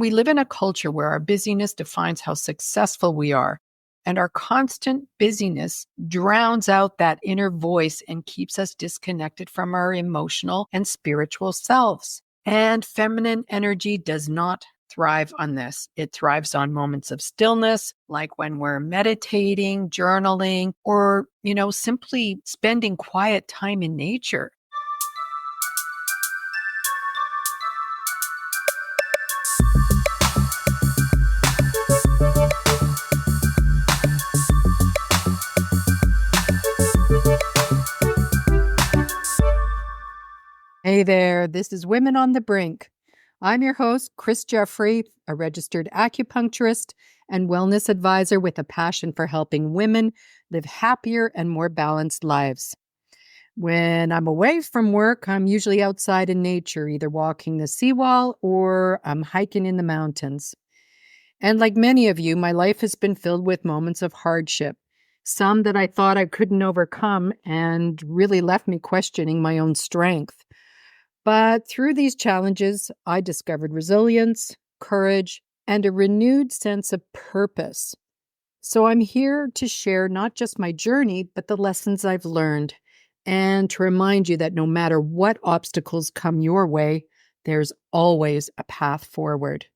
We live in a culture where our busyness defines how successful we are, and our constant busyness drowns out that inner voice and keeps us disconnected from our emotional and spiritual selves. And feminine energy does not thrive on this. It thrives on moments of stillness, like when we're meditating, journaling, or, simply spending quiet time in nature. Hey there, this is Women on the Brink. I'm your host, Chris Jeffrey, a registered acupuncturist and wellness advisor with a passion for helping women live happier and more balanced lives. When I'm away from work, I'm usually outside in nature, either walking the seawall or I'm hiking in the mountains. And like many of you, my life has been filled with moments of hardship, some that I thought I couldn't overcome and really left me questioning my own strength. But through these challenges, I discovered resilience, courage, and a renewed sense of purpose. So I'm here to share not just my journey, but the lessons I've learned, and to remind you that no matter what obstacles come your way, there's always a path forward.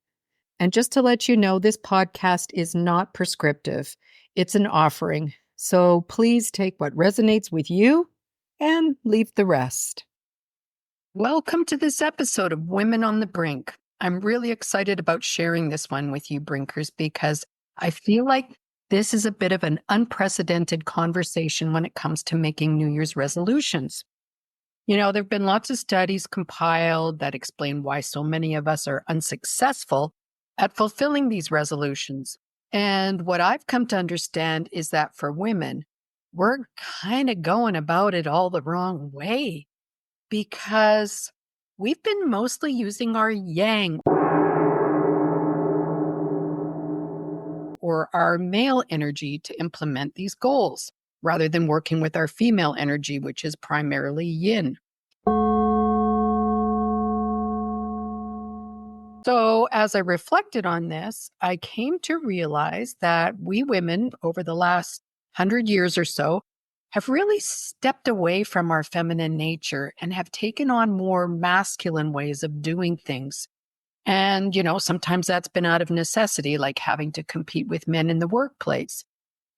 And just to let you know, this podcast is not prescriptive. It's an offering. So please take what resonates with you and leave the rest. Welcome to this episode of Women on the Brink. I'm really excited about sharing this one with you, Brinkers, because I feel like this is a bit of an unprecedented conversation when it comes to making New Year's resolutions. There have been lots of studies compiled that explain why so many of us are unsuccessful at fulfilling these resolutions. And what I've come to understand is that for women, we're kind of going about it all the wrong way, because we've been mostly using our yang or our male energy to implement these goals, rather than working with our female energy, which is primarily yin. So as I reflected on this, I came to realize that we women over the last 100 years or so have really stepped away from our feminine nature and have taken on more masculine ways of doing things. And, sometimes that's been out of necessity, like having to compete with men in the workplace.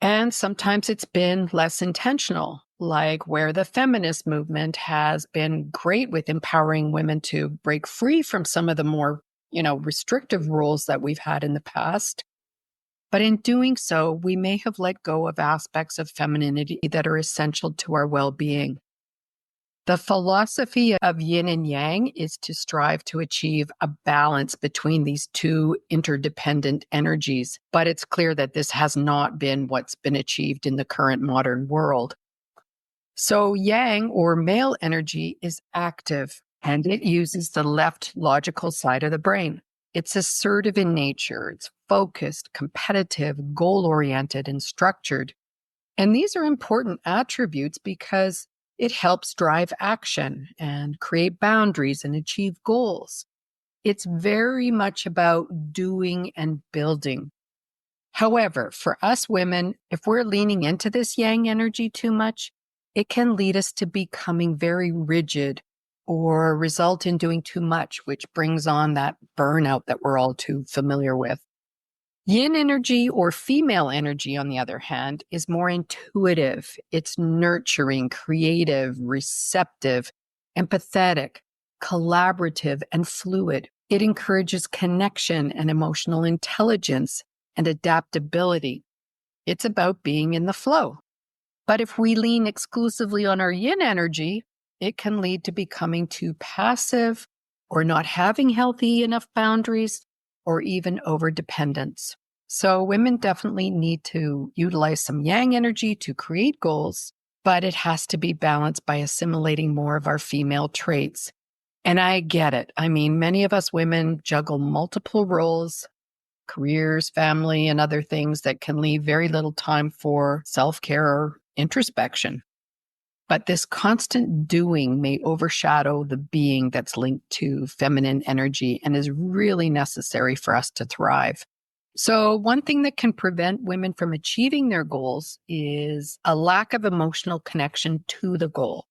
And sometimes it's been less intentional, like where the feminist movement has been great with empowering women to break free from some of the more, restrictive rules that we've had in the past. But in doing so, we may have let go of aspects of femininity that are essential to our well-being. The philosophy of yin and yang is to strive to achieve a balance between these two interdependent energies. But it's clear that this has not been what's been achieved in the current modern world. So yang, or male energy, is active, and it uses the left logical side of the brain. It's assertive in nature. It's focused, competitive, goal-oriented, and structured. And these are important attributes because it helps drive action and create boundaries and achieve goals. It's very much about doing and building. However, for us women, if we're leaning into this yang energy too much, it can lead us to becoming very rigid or result in doing too much, which brings on that burnout that we're all too familiar with. Yin energy, or female energy, on the other hand, is more intuitive. It's nurturing, creative, receptive, empathetic, collaborative, and fluid. It encourages connection and emotional intelligence and adaptability. It's about being in the flow. But if we lean exclusively on our yin energy, it can lead to becoming too passive or not having healthy enough boundaries, or even overdependence. So women definitely need to utilize some yang energy to create goals, but it has to be balanced by assimilating more of our female traits. And I get it. I mean, many of us women juggle multiple roles, careers, family, and other things that can leave very little time for self-care or introspection. But this constant doing may overshadow the being that's linked to feminine energy and is really necessary for us to thrive. So, one thing that can prevent women from achieving their goals is a lack of emotional connection to the goal.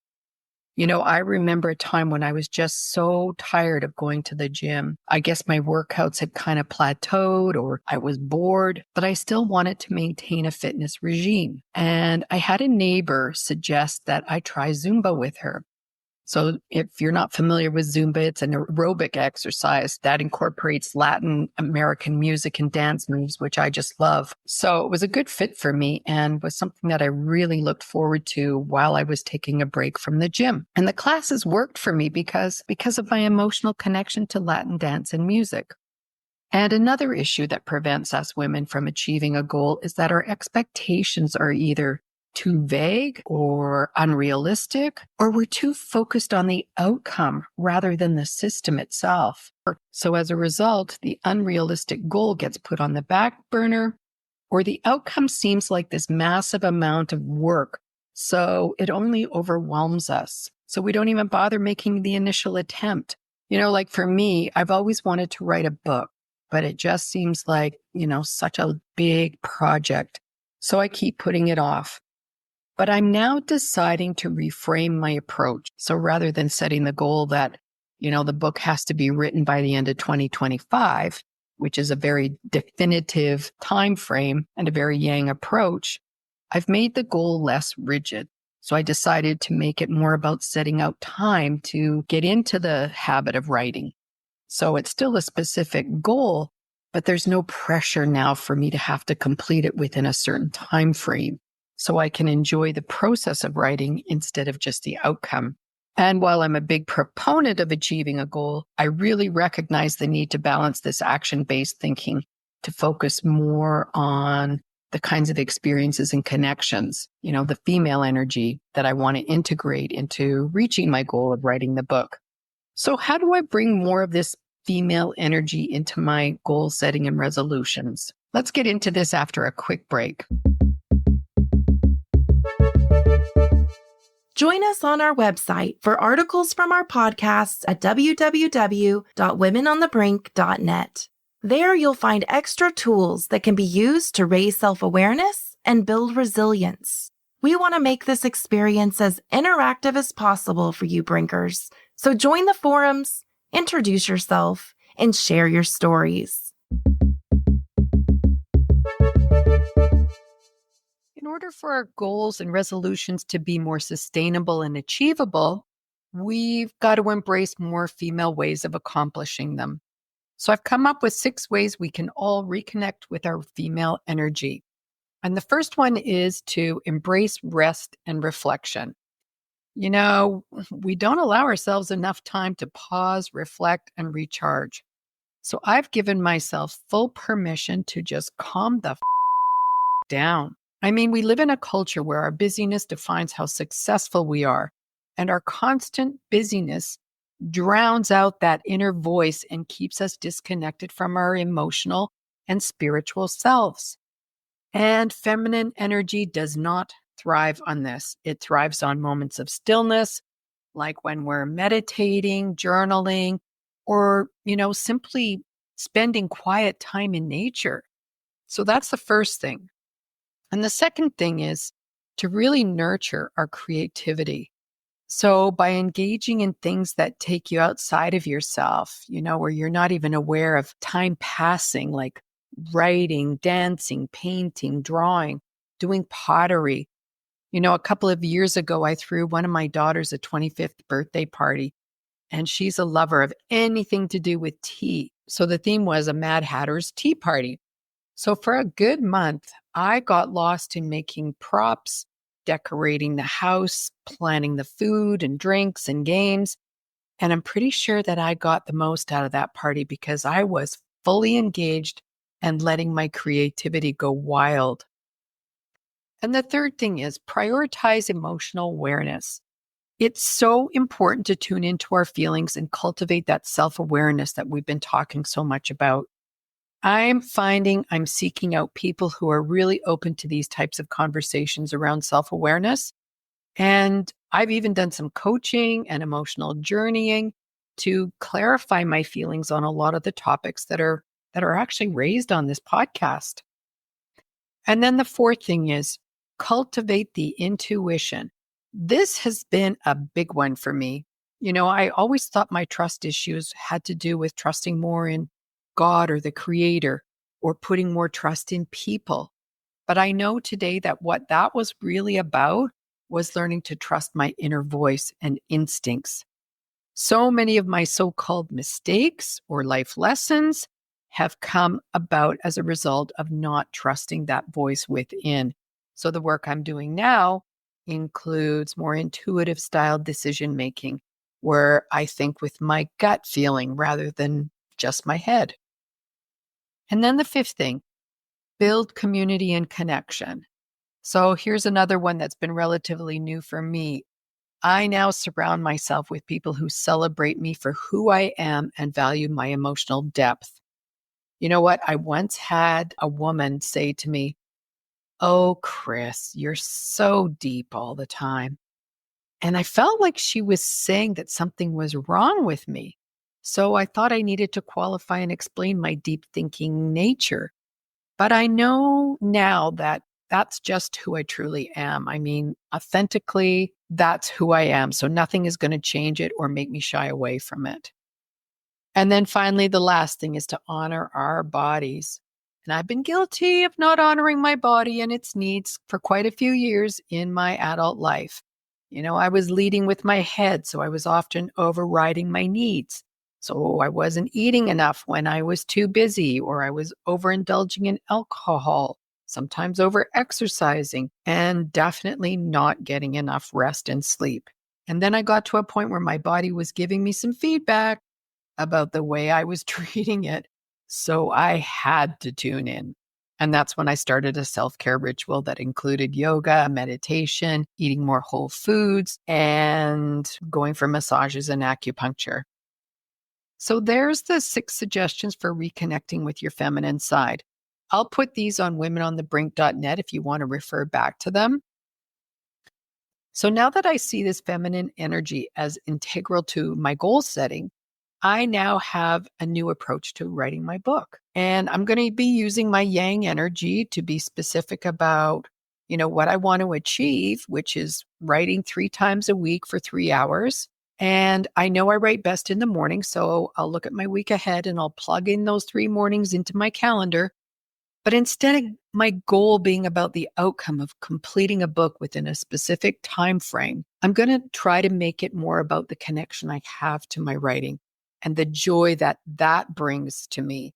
I remember a time when I was just so tired of going to the gym. I guess my workouts had kind of plateaued or I was bored, but I still wanted to maintain a fitness regime. And I had a neighbor suggest that I try Zumba with her. So if you're not familiar with Zumba, it's an aerobic exercise that incorporates Latin American music and dance moves, which I just love. So it was a good fit for me and was something that I really looked forward to while I was taking a break from the gym. And the classes worked for me because of my emotional connection to Latin dance and music. And another issue that prevents us women from achieving a goal is that our expectations are either too vague or unrealistic, or we're too focused on the outcome rather than the system itself. So as a result, the unrealistic goal gets put on the back burner, or the outcome seems like this massive amount of work. So it only overwhelms us. So we don't even bother making the initial attempt. Like for me, I've always wanted to write a book, but it just seems like, such a big project. So I keep putting it off. But I'm now deciding to reframe my approach. So rather than setting the goal that, the book has to be written by the end of 2025, which is a very definitive time frame and a very yang approach, I've made the goal less rigid. So I decided to make it more about setting out time to get into the habit of writing. So it's still a specific goal, but there's no pressure now for me to have to complete it within a certain time frame. So I can enjoy the process of writing instead of just the outcome. And while I'm a big proponent of achieving a goal, I really recognize the need to balance this action-based thinking to focus more on the kinds of experiences and connections, the female energy that I want to integrate into reaching my goal of writing the book. So how do I bring more of this female energy into my goal setting and resolutions? Let's get into this after a quick break. Join us on our website for articles from our podcasts at www.womenonthebrink.net. There you'll find extra tools that can be used to raise self-awareness and build resilience. We want to make this experience as interactive as possible for you Brinkers. So join the forums, introduce yourself, and share your stories. In order for our goals and resolutions to be more sustainable and achievable, we've got to embrace more female ways of accomplishing them. So I've come up with 6 ways we can all reconnect with our female energy. And the first one is to embrace rest and reflection. We don't allow ourselves enough time to pause, reflect, and recharge. So I've given myself full permission to just calm the down. I mean, we live in a culture where our busyness defines how successful we are, and our constant busyness drowns out that inner voice and keeps us disconnected from our emotional and spiritual selves. And feminine energy does not thrive on this. It thrives on moments of stillness, like when we're meditating, journaling, or, simply spending quiet time in nature. So that's the first thing. And the second thing is to really nurture our creativity. So by engaging in things that take you outside of yourself, where you're not even aware of time passing, like writing, dancing, painting, drawing, doing pottery. A couple of years ago, I threw one of my daughters a 25th birthday party, and she's a lover of anything to do with tea. So the theme was a Mad Hatter's tea party. So for a good month, I got lost in making props, decorating the house, planning the food and drinks and games. And I'm pretty sure that I got the most out of that party because I was fully engaged and letting my creativity go wild. And the third thing is prioritize emotional awareness. It's so important to tune into our feelings and cultivate that self-awareness that we've been talking so much about. I'm finding I'm seeking out people who are really open to these types of conversations around self-awareness. And I've even done some coaching and emotional journeying to clarify my feelings on a lot of the topics that are actually raised on this podcast. And then the fourth thing is cultivate the intuition. This has been a big one for me. I always thought my trust issues had to do with trusting more in God or the creator or putting more trust in people. But I know today that what that was really about was learning to trust my inner voice and instincts. So many of my so called mistakes or life lessons have come about as a result of not trusting that voice within. So the work I'm doing now includes more intuitive style decision making, where I think with my gut feeling rather than just my head. And then the fifth thing, build community and connection. So here's another one that's been relatively new for me. I now surround myself with people who celebrate me for who I am and value my emotional depth. You know what? I once had a woman say to me, "Oh, Chris, you're so deep all the time." And I felt like she was saying that something was wrong with me. So I thought I needed to qualify and explain my deep thinking nature. But I know now that that's just who I truly am. I mean, authentically, that's who I am. So nothing is going to change it or make me shy away from it. And then finally, the last thing is to honor our bodies. And I've been guilty of not honoring my body and its needs for quite a few years in my adult life. I was leading with my head, so I was often overriding my needs. So I wasn't eating enough when I was too busy, or I was overindulging in alcohol, sometimes over exercising, and definitely not getting enough rest and sleep. And then I got to a point where my body was giving me some feedback about the way I was treating it. So I had to tune in. And that's when I started a self care ritual that included yoga, meditation, eating more whole foods, and going for massages and acupuncture. So there's the 6 suggestions for reconnecting with your feminine side. I'll put these on womenonthebrink.net if you want to refer back to them. So now that I see this feminine energy as integral to my goal setting, I now have a new approach to writing my book. And I'm going to be using my yang energy to be specific about, what I want to achieve, which is writing 3 times a week for 3 hours. And I know I write best in the morning. So I'll look at my week ahead and I'll plug in those 3 mornings into my calendar. But instead of my goal being about the outcome of completing a book within a specific time frame, I'm going to try to make it more about the connection I have to my writing and the joy that that brings to me.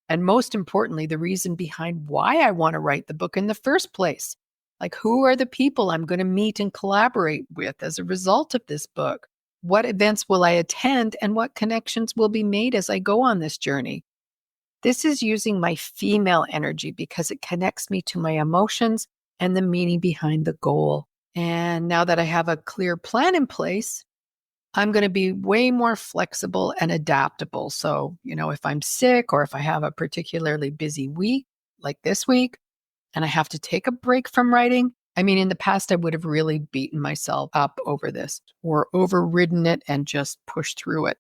And most importantly, the reason behind why I want to write the book in the first place. Like, who are the people I'm going to meet and collaborate with as a result of this book? What events will I attend and what connections will be made as I go on this journey? This is using my female energy because it connects me to my emotions and the meaning behind the goal. And now that I have a clear plan in place, I'm going to be way more flexible and adaptable. So, if I'm sick or if I have a particularly busy week, like this week, and I have to take a break from writing, I mean, in the past, I would have really beaten myself up over this or overridden it and just pushed through it.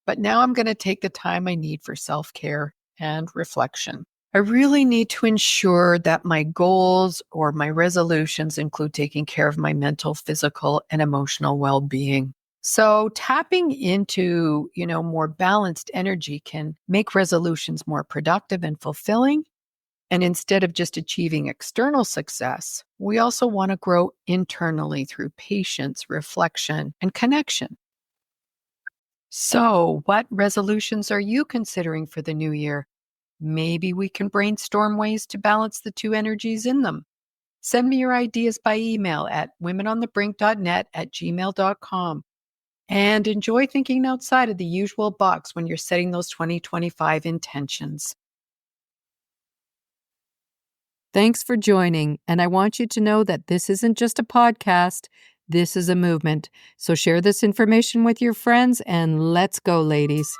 But now I'm going to take the time I need for self-care and reflection. I really need to ensure that my goals or my resolutions include taking care of my mental, physical, and emotional well-being. So tapping into, more balanced energy can make resolutions more productive and fulfilling. And instead of just achieving external success, we also want to grow internally through patience, reflection, and connection. So, what resolutions are you considering for the new year? Maybe we can brainstorm ways to balance the two energies in them. Send me your ideas by email at womenonthebrink.net@gmail.com. And enjoy thinking outside of the usual box when you're setting those 2025 intentions. Thanks for joining. And I want you to know that this isn't just a podcast, this is a movement. So share this information with your friends and let's go, ladies.